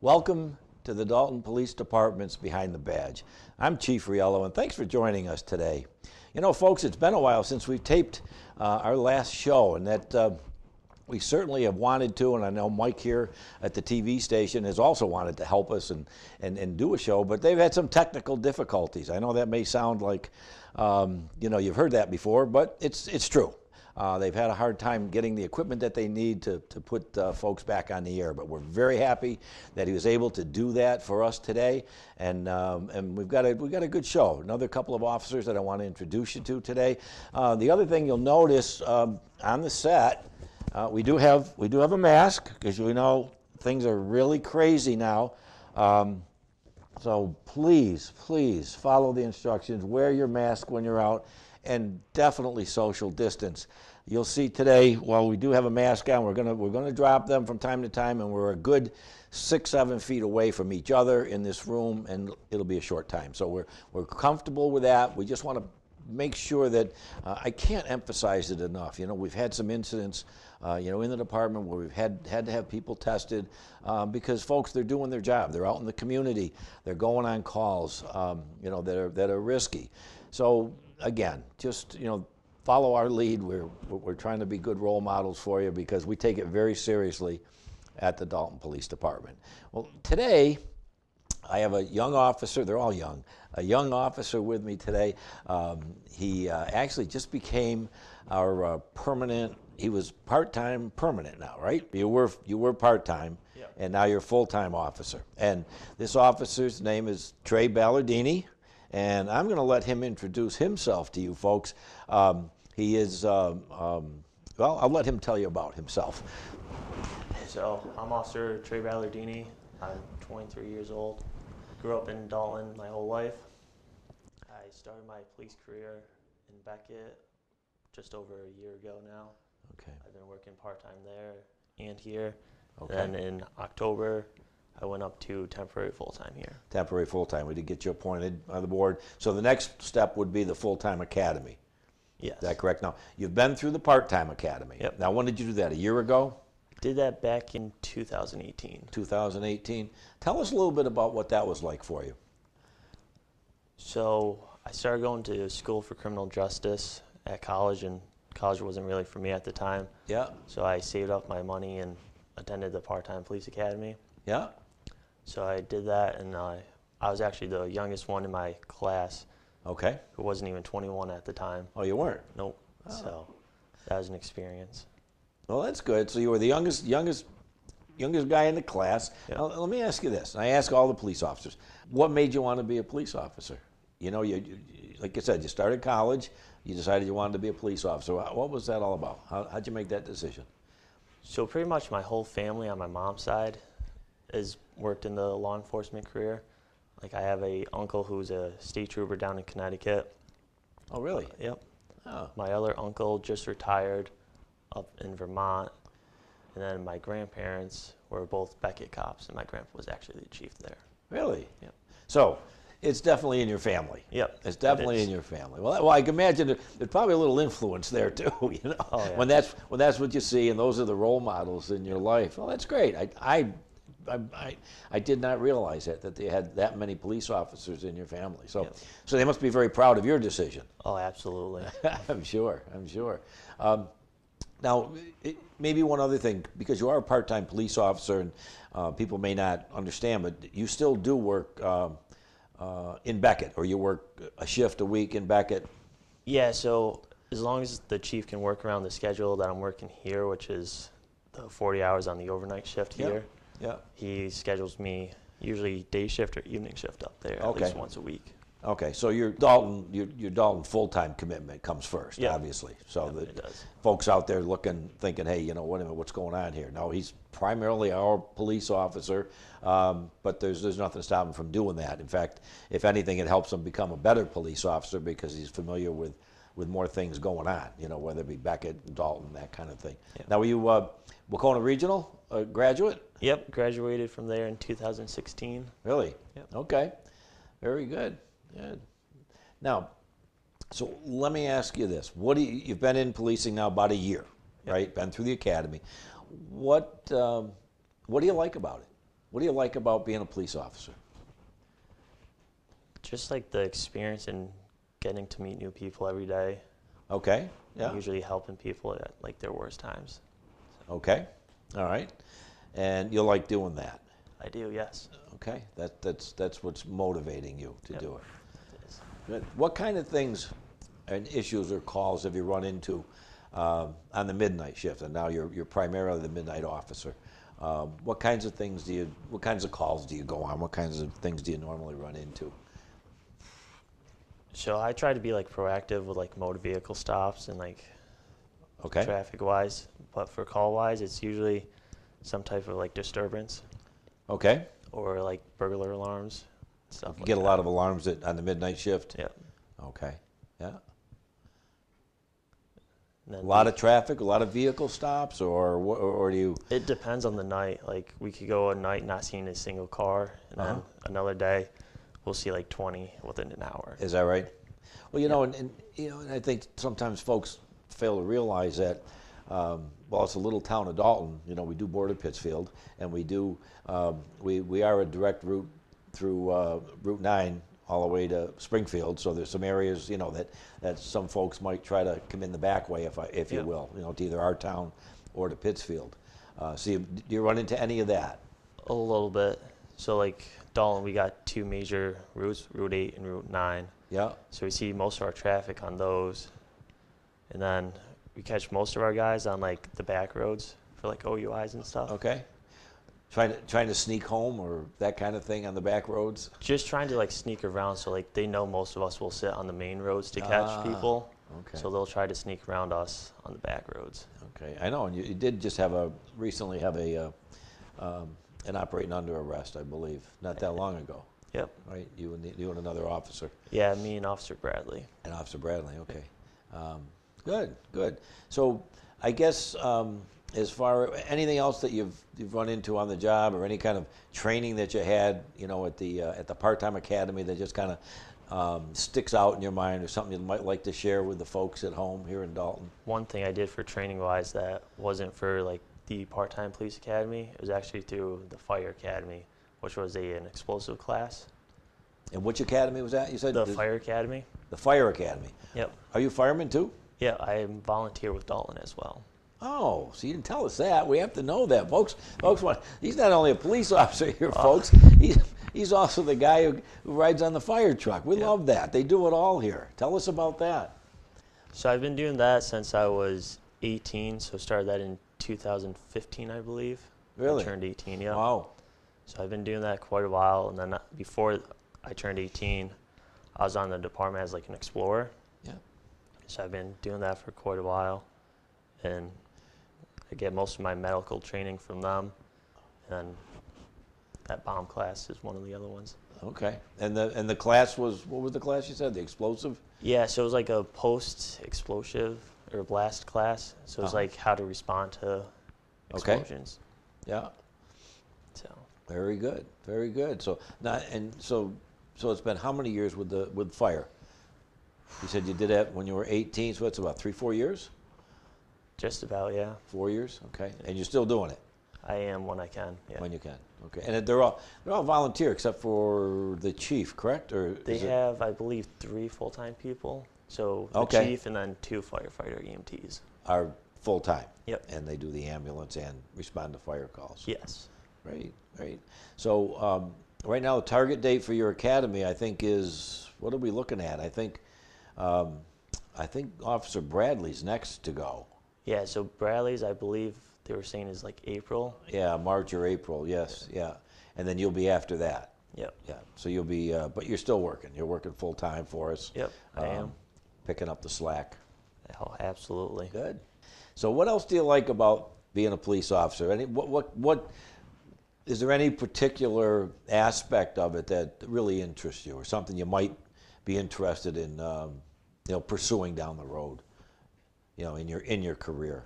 Welcome to the Dalton Police Department's Behind the Badge. I'm Chief Riello, and thanks for joining us today. You know, folks, it's been a while since we've taped our last show, and that we certainly have wanted to, and I know Mike here at the TV station has also wanted to help us and do a show, but they've had some technical difficulties. I know that may sound like, you know, you've heard that before, but it's true. They've had a hard time getting the equipment that they need to put folks back on the air, but we're very happy that he was able to do that for us today, and we've got a good show. Another couple of officers that I want to introduce you to today. The other thing you'll notice on the set, we do have a mask because we know things are really crazy now. So please follow the instructions. Wear your mask when you're out, and definitely social distance. You'll see today, while we do have a mask on, we're gonna drop them from time to time, and we're a good 6-7 feet away from each other in this room, and it'll be a short time. So we're comfortable with that. We just want to make sure that I can't emphasize it enough. You know, we've had some incidents, you know, in the department where we've had to have people tested because folks, they're doing their job. They're out in the community. They're going on calls, you know, that are risky. So again, just, you know, follow our lead. We're trying to be good role models for you because we take it very seriously at the Dalton Police Department. Well, today I have a young officer. They're all young. A young officer with me today. He actually just became our permanent. He was part-time permanent now, right? You were part-time, yeah. And now you're a full-time officer. And this officer's name is Trae Balardini. And I'm going to let him introduce himself to you folks. He is, well, I'll let him tell you about himself. So I'm Officer Trae Balardini. I'm 23 years old. Grew up in Dalton my whole life. I started my police career in Beckett just over a year ago now. Okay. I've been working part-time there and here. Okay. Then in October, I went up to temporary full-time here. Temporary full-time. We did get you appointed on the board. So the next step would be the full-time academy. Yes. Is that correct? Now, you've been through the part-time academy. Yep. Now, when did you do that? A year ago? Did that back in 2018. 2018. Tell us a little bit about what that was like for you. So I started going to school for criminal justice at college, and college wasn't really for me at the time. Yeah. So I saved up my money and attended the part-time police academy. Yeah. So I did that, and I was actually the youngest one in my class. Okay. Who wasn't even 21 at the time. Oh, you weren't? Nope. Oh. So that was an experience. Well, that's good. So you were the youngest guy in the class. Yep. Now, let me ask you this. I ask all the police officers, what made you want to be a police officer? You know, you like I said, you started college. You decided you wanted to be a police officer. What was that all about? How'd you make that decision? So pretty much my whole family on my mom's side has worked in the law enforcement career. Like I have a uncle who's a state trooper down in Connecticut. Oh, really? Yep. Oh. My other uncle just retired up in Vermont. And then my grandparents were both Beckett cops, and my grandpa was actually the chief there. Really? Yep. So it's definitely in your family. Yep. It's definitely in your family. Well, I can imagine there's probably a little influence there too. You know, oh, yeah. when that's what you see, and those are the role models in your life. Well, that's great. I did not realize that they had that many police officers in your family. So, Yep. So they must be very proud of your decision. Oh, absolutely. I'm sure. Now, maybe one other thing, because you are a part-time police officer, and people may not understand, but you still do work in Beckett, or you work a shift a week in Beckett. Yeah. So as long as the chief can work around the schedule that I'm working here, which is the 40 hours on the overnight shift here. Yeah. He schedules me usually day shift or evening shift up there at least once a week. Okay, so your Dalton full-time commitment comes first, yeah. Obviously. So yeah, the it does. Folks out there thinking, hey, you know, what's going on here? No, he's primarily our police officer, but there's nothing to stop him from doing that. In fact, if anything, it helps him become a better police officer because he's familiar with more things going on, you know, whether it be Beckett, Dalton, that kind of thing. Yeah. Now, were you Wauconda Regional graduate? Yep, graduated from there in 2016. Really? Yep. Okay, very good. Now, so let me ask you this: you've been in policing now about a year, yep. right? Been through the academy. What do you like about it? What do you like about being a police officer? Just like the experience and getting to meet new people every day. Okay. Yeah. Usually helping people at like their worst times. Okay. All right. And you like doing that? I do, yes. Okay. That's what's motivating you to Yep. do it. It is. Good. What kind of things and issues or calls have you run into on the midnight shift? And now you're primarily the midnight officer. What kinds of things what kinds of calls do you go on? What kinds of things do you normally run into? So I try to be like proactive with like motor vehicle stops and like Okay. traffic wise, but for call wise, it's usually some type of like disturbance Okay. or like burglar alarms, stuff You like get a that. lot of alarms on the midnight shift? Yep. Okay. Yeah. And A then lot of traffic, a lot of vehicle stops, or do you? it depends on the night. Like we could go a night not seeing a single car, and then another day we'll see like 20 within an hour. Is that right? Well, and I think sometimes folks fail to realize that. Well, it's a little town of Dalton. We do border Pittsfield, and we do. We are a direct route through Route 9 all the way to Springfield. So there's some areas, that some folks might try to come in the back way, if you Yeah. will, to either our town or to Pittsfield. Do you run into any of that? A little bit. So like Dalton, we got two major routes, Route 8 and Route 9. Yeah. So we see most of our traffic on those. And then we catch most of our guys on like the back roads for like OUIs and stuff. Okay. Trying to sneak home or that kind of thing on the back roads? Just trying to like sneak around so like they know most of us will sit on the main roads to catch people. Okay. So they'll try to sneak around us on the back roads. Okay. I know, and you did just recently have an operating under arrest, I believe, not that long ago, Yep. right? You and another officer. Yeah, me and Officer Bradley. And Officer Bradley, okay. Good. So I guess as far anything else that you've run into on the job, or any kind of training that you had, at the part-time academy that just kind of sticks out in your mind, or something you might like to share with the folks at home here in Dalton? One thing I did for training wise that wasn't for like the part-time police academy, it was actually through the fire academy, which was an explosive class. And which academy was that? You said The fire academy. The fire academy. Yep. Are you a fireman too? Yeah, I volunteer with Dalton as well. Oh, so you didn't tell us that. We have to know that, folks. He's not only a police officer here, folks. He's also the guy who rides on the fire truck. We love that. They do it all here. Tell us about that. So I've been doing that since I was 18. So started that in 2015, I believe. Really? I turned 18, yeah. Wow. So I've been doing that quite a while. And then before I turned 18, I was on the department as like an explorer. Yeah. So I've been doing that for quite a while. And I get most of my medical training from them. And that bomb class is one of the other ones. Okay. And the class was, what was the class you said? The explosive? Yeah, so it was like a post-explosive or blast class. So it's like how to respond to explosions. Yeah. So Very good. Very good. So it's been how many years with fire? You said you did that when you were 18, so that's about 3-4 years? just about, yeah. 4 years? Okay. And you're still doing it? I am when I can, yeah. When you can. Okay. And they're all volunteer except for the chief, correct? Or They have, I believe, 3 full-time people. So the Okay. chief and then 2 firefighter EMTs. are full time? Yep. And they do the ambulance and respond to fire calls? Yes. Right. So right now, the target date for your academy, I think, is, what are we looking at? I think Officer Bradley's next to go. Yeah, so Bradley's, I believe they were saying is like April. Yeah, March or April, yes, yeah. And then you'll be after that. Yep. Yeah, so you'll be, but you're still working. You're working full time for us. Yep, I am. Picking up the slack. Oh, absolutely. Good. So what else do you like about being a police officer? What is there any particular aspect of it that really interests you, or something you might be interested in, pursuing down the road, in your career?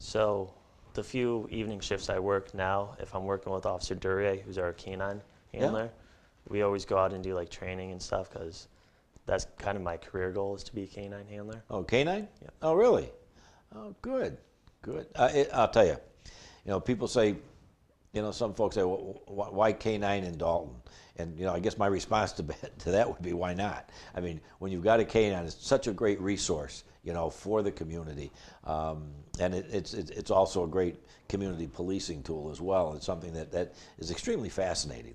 So the few evening shifts I work now, if I'm working with Officer Duryea, who's our canine handler, we always go out and do like training and stuff because that's kind of my career goal is to be a canine handler. Oh, canine? Yep. Oh, really? Oh, good. I'll tell you, people say some folks say, well, why K9 in Dalton? And, I guess my response to that would be, why not? I mean, when you've got a K9, it's such a great resource, for the community. And it's also a great community policing tool as well. It's something that is extremely fascinating.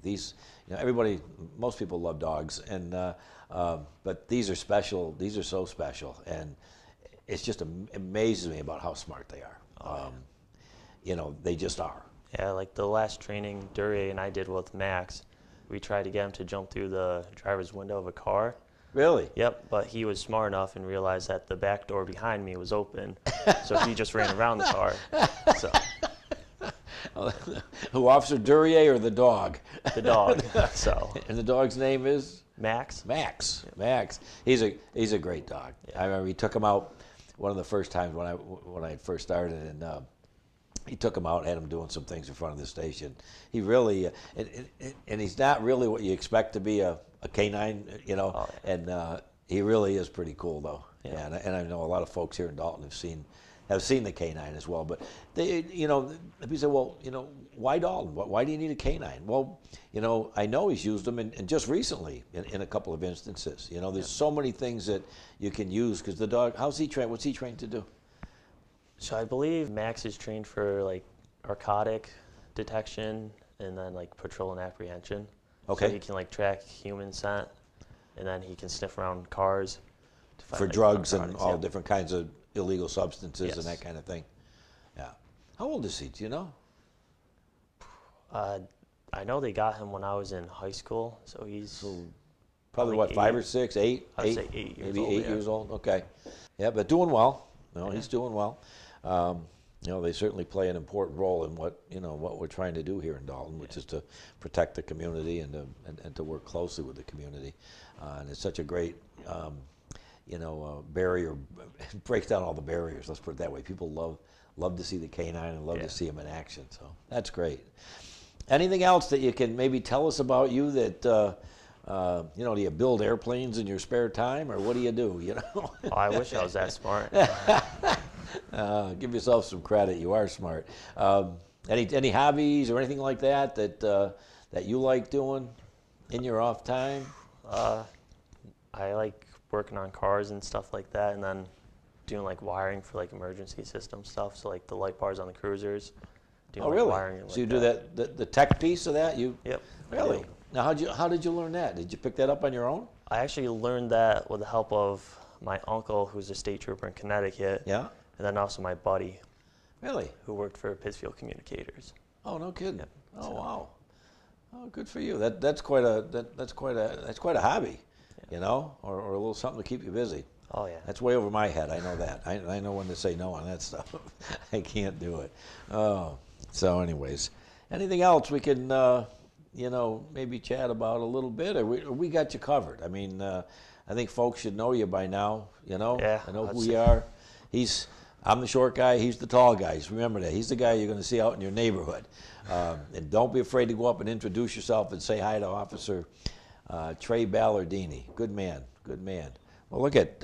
Most people love dogs, but these are special. These are so special. And it's just amazes me about how smart they are. They just are. Yeah, like the last training Duryea and I did with Max, we tried to get him to jump through the driver's window of a car. Really? Yep, but he was smart enough and realized that the back door behind me was open, so he just ran around the car. So. Who, Officer Duryea or the dog? The dog. So. And the dog's name is? Max. Max. Yep. Max. He's a great dog. Yeah. I remember he took him out one of the first times when I first started, and he took him out, had him doing some things in front of the station. He really, and he's not really what you expect to be a K9, Oh, yeah. and he really is pretty cool, though. Yeah. Yeah, and I know a lot of folks here in Dalton have seen the K9 as well. But they, people say, well, why Dalton? Why do you need a K9? Well, I know he's used them, and just recently in a couple of instances. There's so many things that you can use because the dog. How's he trained? What's he trained to do? So I believe Max is trained for like narcotic detection and then like patrol and apprehension. Okay. So he can like track human scent, and then he can sniff around cars to find, For like, drugs and narcotics. all Yep. different kinds of illegal substances Yes. and that kind of thing. Yeah. How old is he? Do you know? I know they got him when I was in high school, so he's Probably like what, 5 8. or 6, 8? I'd say 8 years maybe old, 8 yeah. years old. Okay. Yeah, but doing well. Yeah. He's doing well. They certainly play an important role in what we're trying to do here in Dalton, which is to protect the community and to work closely with the community. And it's such a great, barrier. It breaks down all the barriers. Let's put it that way. People love to see the K9 and love to see him in action. So that's great. Anything else that you can maybe tell us about you that, do you build airplanes in your spare time, or what do you do, Oh, I wish I was that smart. Give yourself some credit. You are smart. Any hobbies or anything like that you like doing in your off time? I like working on cars and stuff like that, and then doing like wiring for like emergency system stuff. So like the light bars on the cruisers. Doing, Oh, like, really? wiring and So you like do the tech piece of that? Yep. I Really? do. Now, how did you learn that? Did you pick that up on your own? I actually learned that with the help of my uncle, who's a state trooper in Connecticut, Yeah. and then also my buddy, Really? who worked for Pittsfield Communicators. Oh, no kidding. Yep. Oh, So- wow. Oh, good for you. That's quite a hobby, or a little something to keep you busy. Oh yeah. That's way over my head. I know that. I know when to say no on that stuff. I can't do it. Oh, so anyways, anything else we can, maybe chat about a little bit, or we got you covered. I mean, I think folks should know you by now. Yeah, I know I'd who say. you are. I'm the short guy. He's the tall guy. Just remember that. He's the guy you're going to see out in your neighborhood. And don't be afraid to go up and introduce yourself and say hi to Officer Trae Balardini. Good man. Good man. Well, look at.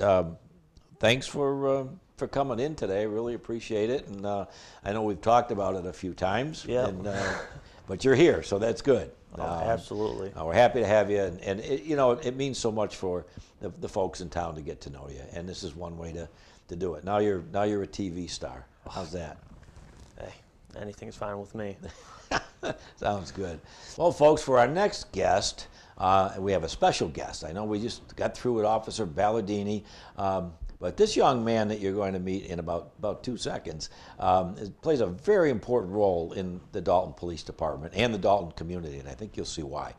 Thanks for coming in today. Really appreciate it. And I know we've talked about it a few times. Yeah. But you're here, so that's good. Oh, absolutely. We're happy to have you, and it means so much for the folks in town to get to know you. And this is one way to do it. Now you're a TV star. How's that? Hey, anything's fine with me. Sounds good. Well, folks, for our next guest, we have a special guest. I know we just got through with Officer Baladini, but this young man that you're going to meet in about 2 seconds plays a very important role in the Dalton Police Department and the Dalton community, and I think you'll see why.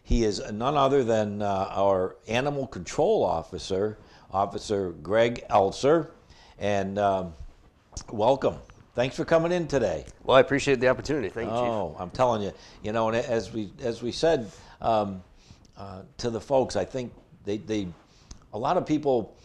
He is none other than our Animal Control Officer, Officer Greg Elser, and welcome. Thanks for coming in today. Well, I appreciate the opportunity. Thank you, Chief. Oh, I'm telling you, and as we said to the folks, I think a lot of people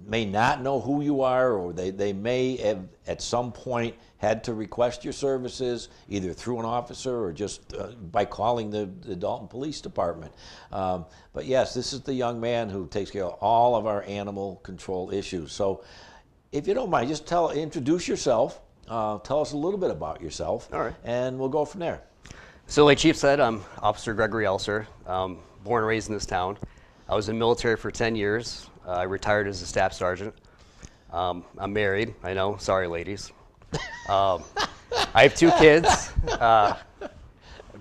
may not know who you are, or they may have at some point had to request your services either through an officer or just by calling the Dalton Police Department. But yes, this is the young man who takes care of all of our animal control issues. So if you don't mind, just introduce yourself, tell us a little bit about yourself. All right. And we'll go from there. So like Chief said, I'm Officer Gregory Elser, born and raised in this town. I was in the military for 10 years. I retired as a staff sergeant. I'm married, I know, sorry ladies. I have 2 kids.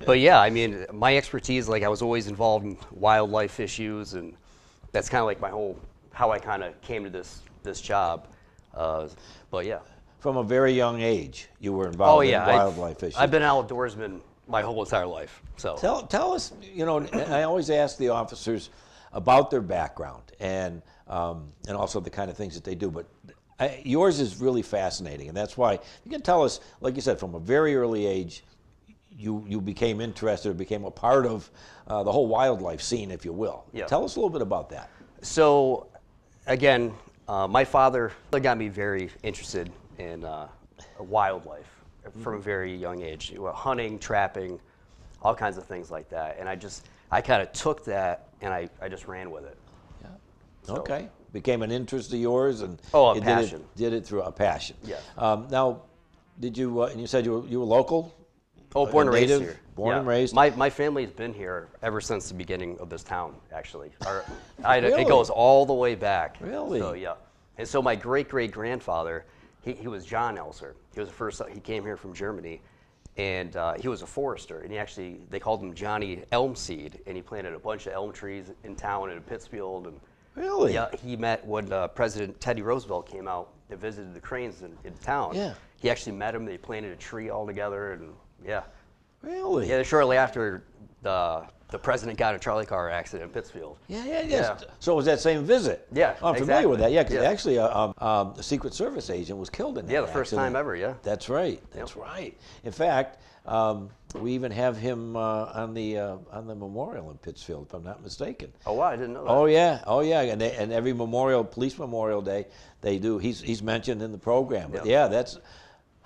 But yeah, I mean, my expertise, like I was always involved in wildlife issues, and that's kind of like how I kind of came to this job. But yeah. From a very young age, you were involved in wildlife issues. I've been an outdoorsman my whole entire life. So tell us, and I always ask the officers about their background and also the kind of things that they do. But yours is really fascinating, and that's why you can tell us, like you said, from a very early age, you became interested, became a part of the whole wildlife scene, if you will. Yeah. Tell us a little bit about that. So, again, my father got me very interested in wildlife from a very young age. Hunting, trapping, all kinds of things like that. And I kind of took that and I just ran with it. Yeah. So, okay. Became an interest of yours, and a passion. Did it through a passion. Yes. Now, did you? And you said you were local. Oh, born and raised native, here. Born and raised. My family's been here ever since the beginning of this town, actually. Really? It goes all the way back. Really? So yeah. And so my great-great-grandfather, he was John Elser. He was the first. He came here from Germany, and he was a forester. And they called him Johnny Elmseed, and he planted a bunch of elm trees in town in Pittsfield. And really? Yeah. He met when President Teddy Roosevelt came out and visited the Cranes in town. Yeah. He actually met him. They planted a tree all together, and yeah. Really? Yeah, shortly after the president got in a trolley car accident in Pittsfield. Yeah. So it was that same visit? Yeah, I'm familiar with that. Yeah, because Yeah. actually a Secret Service agent was killed in that The first accident. time ever, yeah. That's right. That's right. In fact, we even have him on the memorial in Pittsfield, if I'm not mistaken. Oh wow, I didn't know that. Oh yeah, and every police memorial day they do. He's mentioned in the program. But yeah, that's.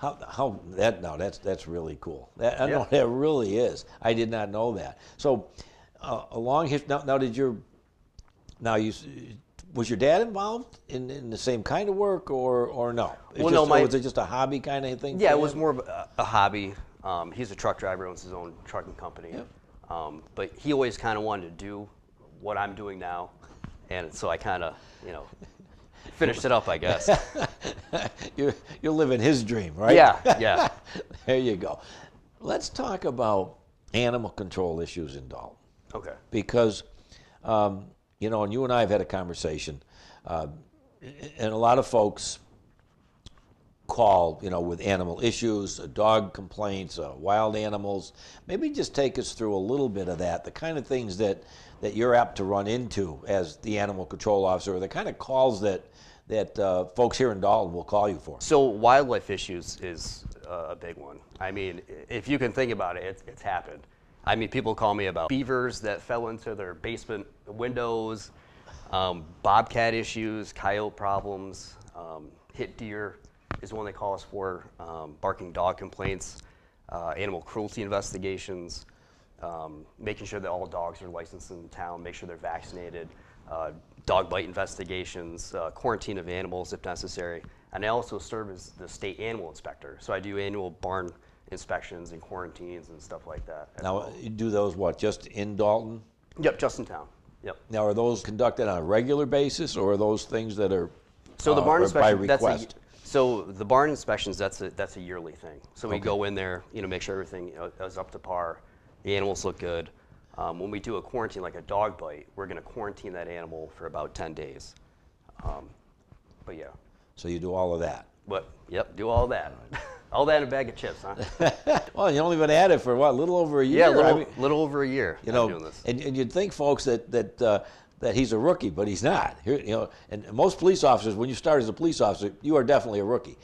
That's really cool. I know that really is. I did not know that. So, along his now was your dad involved in the same kind of work or no? Was it just a hobby kind of thing? Yeah, it was more of a hobby. He's a truck driver, owns his own trucking company. Yep. But he always kind of wanted to do what I'm doing now, and so I kind of finished it up, I guess. You're living his dream, right? Yeah. There you go. Let's talk about animal control issues in Dalton. Okay. Because, and you and I have had a conversation, and a lot of folks call, with animal issues, dog complaints, wild animals. Maybe just take us through a little bit of that, the kind of things that you're apt to run into as the animal control officer, or the kind of calls that folks here in Dalton will call you for. So wildlife issues is a big one. I mean, if you can think about it, it's happened. I mean, people call me about beavers that fell into their basement windows, bobcat issues, coyote problems, hit deer is one they call us for, barking dog complaints, animal cruelty investigations, making sure that all dogs are licensed in town, make sure they're vaccinated, dog bite investigations, quarantine of animals if necessary. And I also serve as the state animal inspector. So I do annual barn inspections and quarantines and stuff like that. Now, you do those just in Dalton? Yep, just in town. Yep. Now, are those conducted on a regular basis, or are those things that are so the barn inspection, by request? So the barn inspections, that's a yearly thing. So we go in there, make sure everything is up to par. The animals look good. When we do a quarantine, like a dog bite, we're going to quarantine that animal for about 10 days. But yeah. So you do all of that? Yep, do all that. All that in a bag of chips, huh? Well, you only been at it for what, a little over a year? Yeah, little over a year. Doing this. And you'd think, folks, that he's a rookie, but he's not. And most police officers, when you start as a police officer, you are definitely a rookie.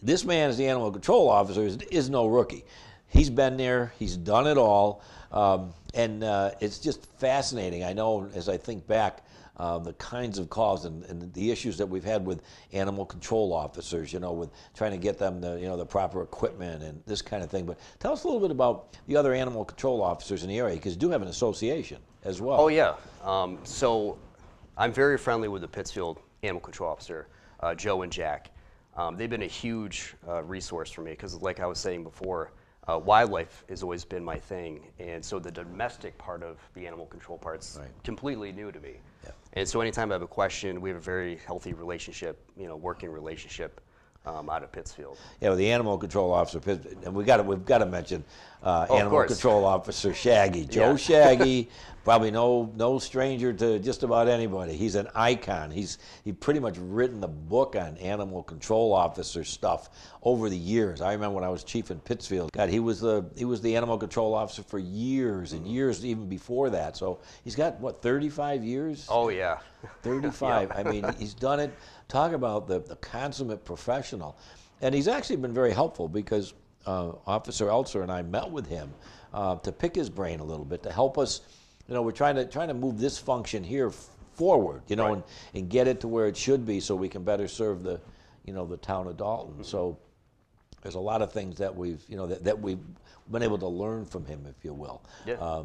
This man, as the animal control officer, is no rookie. He's been there. He's done it all. And it's just fascinating. I know, as I think back, the kinds of calls and the issues that we've had with animal control officers, with trying to get them the proper equipment and this kind of thing. But tell us a little bit about the other animal control officers in the area, because you do have an association as well. Oh, yeah. So I'm very friendly with the Pittsfield animal control officer, Joe and Jack. They've been a huge resource for me because, like I was saying before, wildlife has always been my thing, and so the domestic part of the animal control part's completely new to me. Yeah. And so anytime I have a question, we have a very healthy relationship, working relationship out of Pittsfield. Yeah, well, the animal control officer, and we've got to mention animal control officer Shaggy. Joe Shaggy, probably no stranger to just about anybody. He's an icon. He pretty much written the book on animal control officer stuff over the years. I remember when I was chief in Pittsfield. God, he was the animal control officer for years and years, even before that. So he's got 35 years? Oh yeah, 35. I mean, he's done it. Talk about the consummate professional. And he's actually been very helpful because Officer Eltzer and I met with him to pick his brain a little bit, to help us. We're trying to move this function here forward, and get it to where it should be so we can better serve the town of Dalton. Mm-hmm. So there's a lot of things that we've been able to learn from him, if you will. Yeah.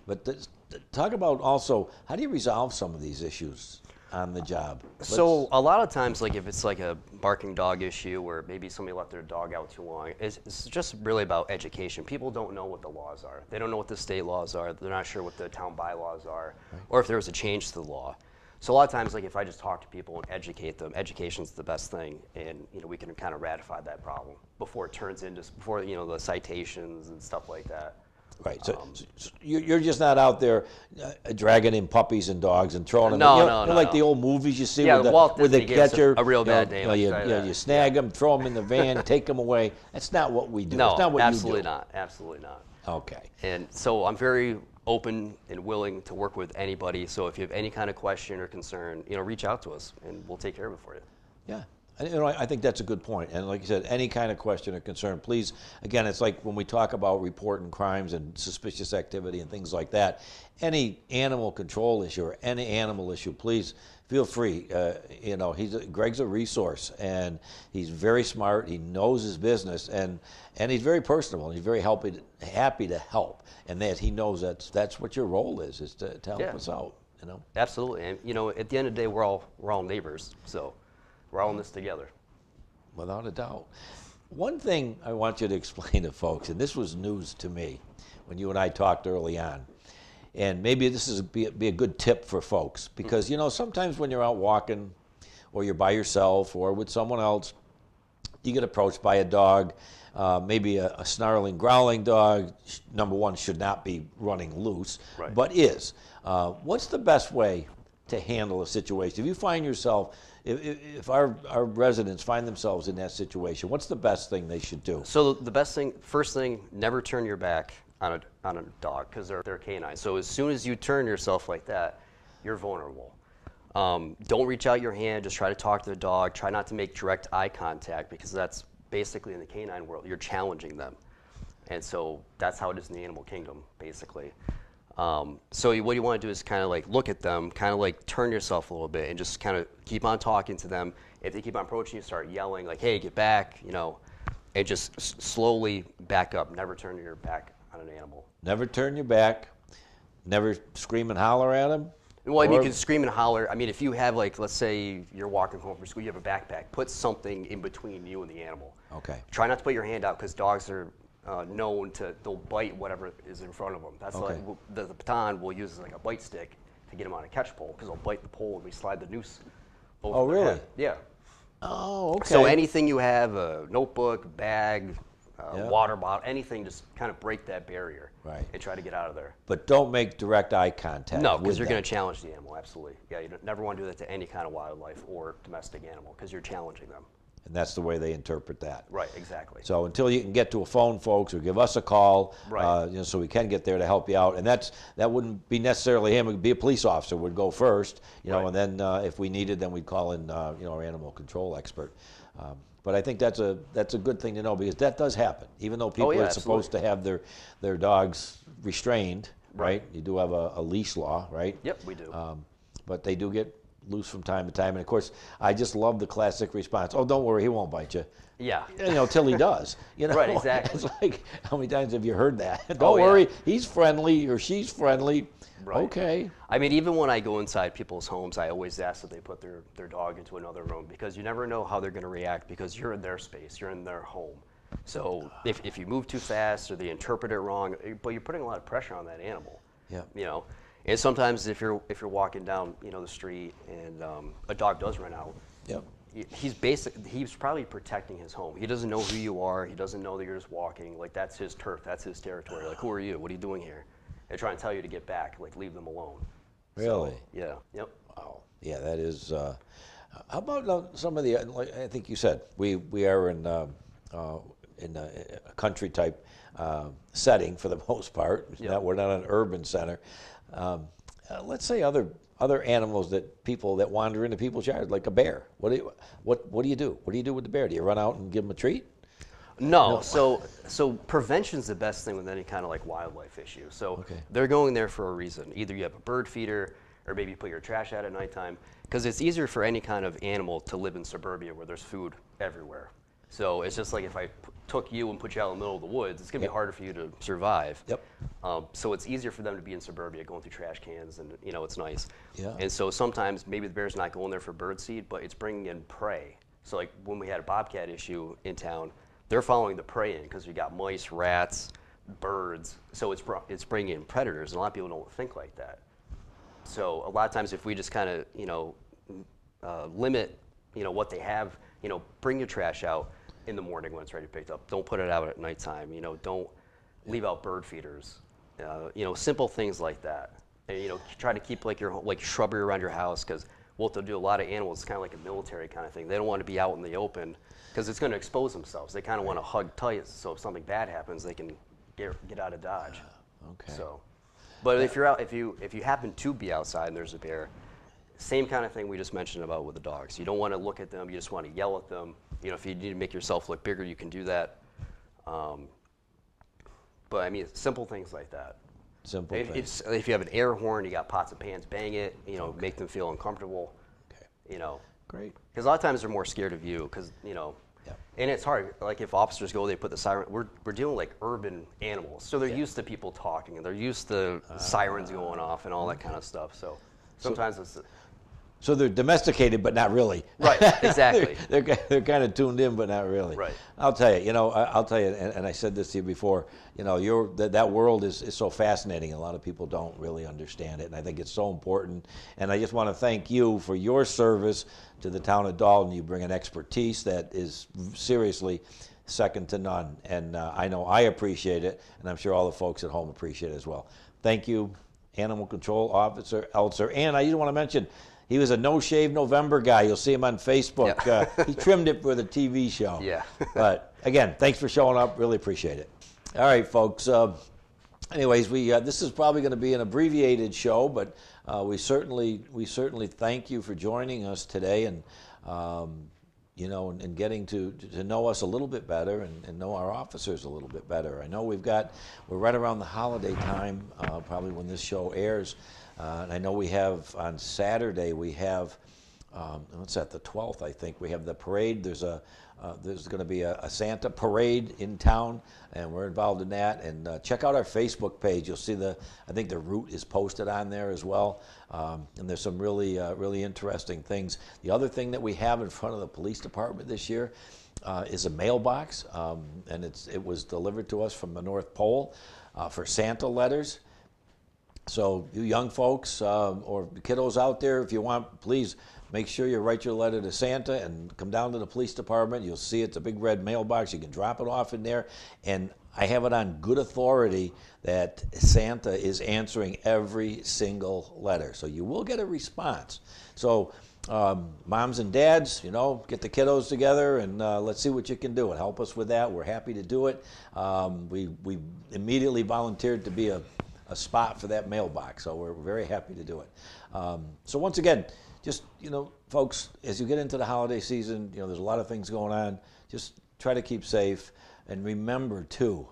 But talk about also, how do you resolve some of these issues on the job? So a lot of times, like if it's like a barking dog issue or maybe somebody left their dog out too long, it's just really about education. People don't know what the laws are. They don't know what the state laws are. They're not sure what the town bylaws are, or if there was a change to the law. So a lot of times, like if I just talk to people and educate them, education's the best thing, and we can kind of ratify that problem before it turns into the citations and stuff like that. Right. So you're just not out there dragging in puppies and dogs and throwing them. No, like the old movies you see with the catcher. A real bad name. You snag them, throw them in the van, take them away. That's not what we do. No, That's not what absolutely you do. not. Absolutely not. Okay. And so I'm very open and willing to work with anybody. So if you have any kind of question or concern, reach out to us and we'll take care of it for you. Yeah. I think that's a good point. And like you said, any kind of question or concern, please, again, it's like when we talk about reporting crimes and suspicious activity and things like that, any animal control issue or any animal issue, please feel free. Greg's a resource, and he's very smart. He knows his business, and he's very personable. And he's very happy to help, and that he knows that's what your role is to help us out. Absolutely. And at the end of the day, we're all neighbors, so we're all in this together. Without a doubt. One thing I want you to explain to folks, and this was news to me when you and I talked early on, and maybe this is be a good tip for folks, because sometimes when you're out walking or you're by yourself or with someone else, you get approached by a dog, maybe a snarling, growling dog. Number one, should not be running loose, but is. What's the best way to handle a situation? If you find yourself, if our residents find themselves in that situation, what's the best thing they should do? So the best thing, first thing, never turn your back on a dog, because they're canine. So as soon as you turn yourself like that, you're vulnerable. Don't reach out your hand. Just try to talk to the dog. Try not to make direct eye contact, because that's basically, in the canine world, you're challenging them. And so that's how it is in the animal kingdom, basically. So what you want to do is kind of like look at them, kind of like turn yourself a little bit, and just kind of keep on talking to them. If they keep on approaching you, start yelling like, "Hey, get back!" And just slowly back up. Never turn your back on an animal. Never turn your back. Never scream and holler at them. Well, you can scream and holler. I mean, if you have, like, let's say you're walking home from school, you have a backpack. Put something in between you and the animal. Okay. Try not to put your hand out, because dogs are known they'll bite whatever is in front of them. That's okay. like the baton we'll use as like a bite stick to get them on a catch pole, because they'll bite the pole and we slide the noose over their head. Yeah. Oh, okay. So anything you have, a notebook, bag, water bottle, anything, just kind of break that barrier and try to get out of there. But don't make direct eye contact. No, because you're going to challenge the animal, absolutely. Yeah, you never want to do that to any kind of wildlife or domestic animal, because you're challenging them. And that's the way they interpret that. Right, exactly. So until you can get to a phone, folks, or give us a call, so we can get there to help you out. And that wouldn't be necessarily him. It would be a police officer would go first, and then if we needed, then we'd call in, our animal control expert. But I think that's a good thing to know, because that does happen. Even though people are supposed to have their dogs restrained, right? You do have a leash law, right? Yep, we do. But they do get loose from time to time. And of course, I just love the classic response. Oh, don't worry, he won't bite you. Yeah. Till he does. Right, exactly. It's like, how many times have you heard that? Don't worry, he's friendly or she's friendly. Right. Okay. I mean, even when I go inside people's homes, I always ask that they put their dog into another room, because you never know how they're going to react, because you're in their space, you're in their home. So if you move too fast or they interpret it wrong, but you're putting a lot of pressure on that animal. Yeah. And sometimes if you're walking down the street and a dog does run out, Yep. he's probably protecting his home. He doesn't know who you are. He doesn't know that you're just walking. Like, that's his turf. That's his territory. Like, who are you? What are you doing here? They're trying to tell you to get back. Like, leave them alone. Really? So, yeah. Yep. Wow. Yeah, that is. How about some of the? Like I think you said we are in a country type setting for the most part. Yep. We're not an urban center. Let's say other animals that wander into people's yards, like a bear. What do you do? What do you do with the bear? Do you run out and give him a treat? No. So prevention's the best thing with any kind of like wildlife issue. So they're going there for a reason. Either you have a bird feeder, or maybe you put your trash out at nighttime, because it's easier for any kind of animal to live in suburbia where there's food everywhere. So it's just like if I took you and put you out in the middle of the woods, it's going to be harder for you to survive. Yep. So it's easier for them to be in suburbia, going through trash cans, and it's nice. Yeah. And so sometimes maybe the bear's not going there for bird seed, but it's bringing in prey. So like when we had a bobcat issue in town, they're following the prey in because we got mice, rats, birds. So it's bringing in predators, and a lot of people don't think like that. So a lot of times if we just kind of limit what they have, bring your trash out in the morning when it's ready to be picked up. Don't put it out at nighttime. Don't leave out bird feeders. Simple things like that. And try to keep like shrubbery around your house, because what they'll do, a lot of animals, it's kind of like a military kind of thing. They don't want to be out in the open because it's going to expose themselves. They kind of want to hug tight, so if something bad happens, they can get out of Dodge. Okay. So, but if you're out, if you happen to be outside and there's a bear, same kind of thing we just mentioned about with the dogs. You don't want to look at them. You just want to yell at them. If you need to make yourself look bigger, you can do that. But I mean, simple things like that. Simple things. If you have an air horn, you got pots and pans, bang it. Make them feel uncomfortable. Okay. Great. Because a lot of times they're more scared of you. Because and it's hard. Like if officers go, they put the siren. We're dealing with like urban animals, so they're used to people talking, and they're used to sirens going off and all that kind of stuff. So sometimes it's. So they're domesticated, but not really. Right, exactly. they're kind of tuned in, but not really. Right. I'll tell you, and I said this to you before, that world is so fascinating. A lot of people don't really understand it, and I think it's so important. And I just want to thank you for your service to the town of Dalton. You bring an expertise that is seriously second to none. And I know I appreciate it, and I'm sure all the folks at home appreciate it as well. Thank you, Animal Control Officer Eltzer. And I just want to mention, he was a No Shave November guy. You'll see him on Facebook. Yeah. He trimmed it for the TV show. Yeah. But again, thanks for showing up. Really appreciate it. All right, folks. Anyways, this is probably going to be an abbreviated show, but we certainly thank you for joining us today, and and getting to know us a little bit better and know our officers a little bit better. I know we're right around the holiday time, probably when this show airs. And I know we have on Saturday, we have, what's that, the 12th, I think. We have the parade. There's going to be a Santa parade in town, and we're involved in that. And check out our Facebook page. You'll see I think the route is posted on there as well. And there's some really interesting things. The other thing that we have in front of the police department this year is a mailbox, and it was delivered to us from the North Pole for Santa letters. So you young folks or kiddos out there, if you want, please make sure you write your letter to Santa and come down to the police department. You'll see it's a big red mailbox. You can drop it off in there. And I have it on good authority that Santa is answering every single letter. So you will get a response. So moms and dads, get the kiddos together and let's see what you can do and help us with that. We're happy to do it. We immediately volunteered to be a spot for that mailbox, so we're very happy to do it. So once again, just folks, as you get into the holiday season, there's a lot of things going on. Just try to keep safe, and remember too,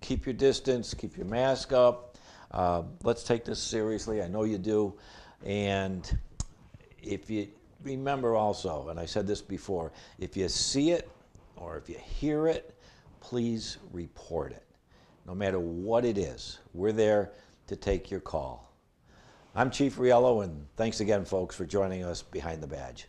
keep your distance, keep your mask up. Let's take this seriously. I know you do, and if you remember also, and I said this before, if you see it or if you hear it, please report it. No matter what it is, we're there to take your call. I'm Chief Riello, and thanks again, folks, for joining us behind the badge.